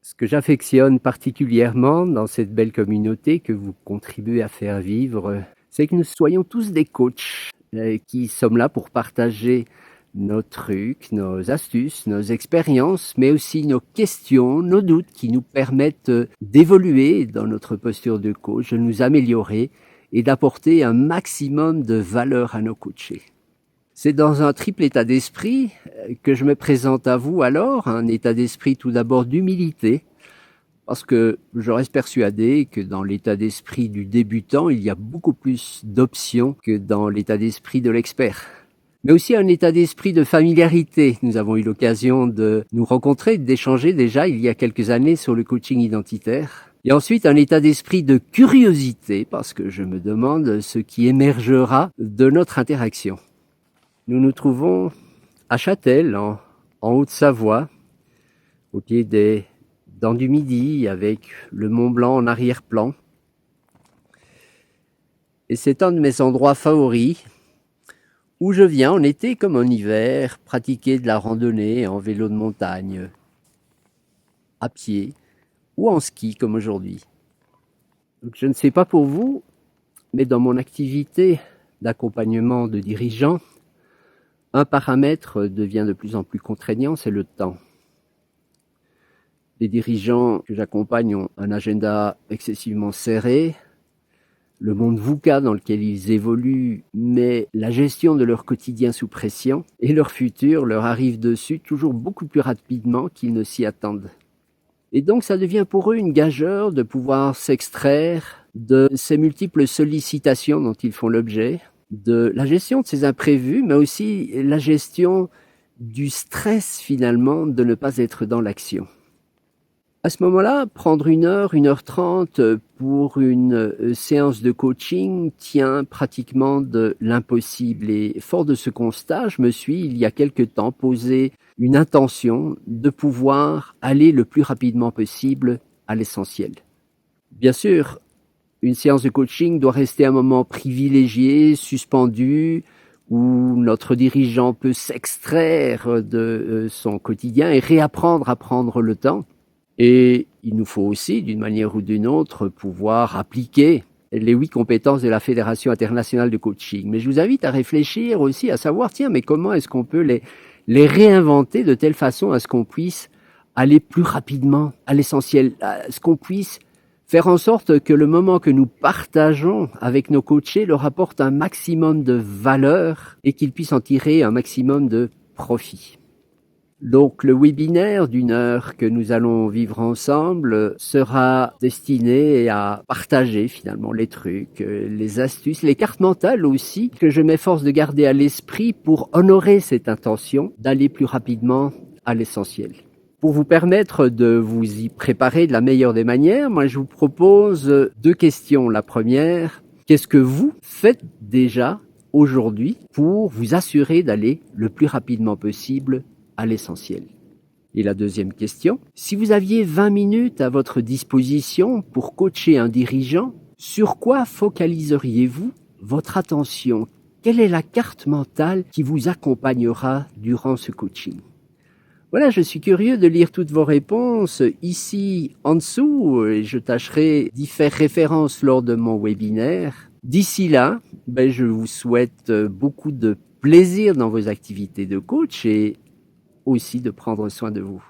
Ce que j'affectionne particulièrement dans cette belle communauté que vous contribuez à faire vivre, c'est que nous soyons tous des coachs qui sommes là pour partager nos trucs, nos astuces, nos expériences, mais aussi nos questions, nos doutes qui nous permettent d'évoluer dans notre posture de coach, de nous améliorer et d'apporter un maximum de valeur à nos coachés. C'est dans un triple état d'esprit que je me présente à vous alors, un état d'esprit tout d'abord d'humilité, parce que je reste persuadé que dans l'état d'esprit du débutant, il y a beaucoup plus d'options que dans l'état d'esprit de l'expert. Mais aussi un état d'esprit de familiarité. Nous avons eu l'occasion de nous rencontrer, d'échanger déjà il y a quelques années sur le coaching identitaire. Et ensuite un état d'esprit de curiosité, parce que je me demande ce qui émergera de notre interaction. Nous nous trouvons à Châtel, en Haute-Savoie, au pied des Dents du Midi, avec le Mont Blanc en arrière-plan. Et c'est un de mes endroits favoris, où je viens en été comme en hiver pratiquer de la randonnée en vélo de montagne, à pied ou en ski comme aujourd'hui. Donc je ne sais pas pour vous, mais dans mon activité d'accompagnement de dirigeants, un paramètre devient de plus en plus contraignant, c'est le temps. Les dirigeants que j'accompagne ont un agenda excessivement serré. Le monde VUCA dans lequel ils évoluent met la gestion de leur quotidien sous pression et leur futur leur arrive dessus toujours beaucoup plus rapidement qu'ils ne s'y attendent. Et donc ça devient pour eux une gageure de pouvoir s'extraire de ces multiples sollicitations dont ils font l'objet, de la gestion de ces imprévus, mais aussi la gestion du stress finalement de ne pas être dans l'action. À ce moment-là, prendre 1h30 pour une séance de coaching tient pratiquement de l'impossible. Et fort de ce constat, je me suis, il y a quelque temps, posé une intention de pouvoir aller le plus rapidement possible à l'essentiel. Bien sûr, une séance de coaching doit rester un moment privilégié, suspendu, où notre dirigeant peut s'extraire de son quotidien et réapprendre à prendre le temps. Et il nous faut aussi, d'une manière ou d'une autre, pouvoir appliquer les 8 compétences de la Fédération internationale de coaching. Mais je vous invite à réfléchir aussi, à savoir, tiens, mais comment est-ce qu'on peut les réinventer de telle façon à ce qu'on puisse aller plus rapidement à l'essentiel, à ce qu'on puisse faire en sorte que le moment que nous partageons avec nos coachés leur apporte un maximum de valeur et qu'ils puissent en tirer un maximum de profit. Donc le webinaire d'1 heure que nous allons vivre ensemble sera destiné à partager finalement les trucs, les astuces, les cartes mentales aussi que je m'efforce de garder à l'esprit pour honorer cette intention d'aller plus rapidement à l'essentiel. Pour vous permettre de vous y préparer de la meilleure des manières, moi je vous propose 2 questions. La première, qu'est-ce que vous faites déjà aujourd'hui pour vous assurer d'aller le plus rapidement possible à l'essentiel? Et la deuxième question, si vous aviez 20 minutes à votre disposition pour coacher un dirigeant, sur quoi focaliseriez-vous votre attention? Quelle est la carte mentale qui vous accompagnera durant ce coaching? Voilà, je suis curieux de lire toutes vos réponses ici en dessous et je tâcherai d'y faire référence lors de mon webinaire. D'ici là, je vous souhaite beaucoup de plaisir dans vos activités de coach et aussi de prendre soin de vous.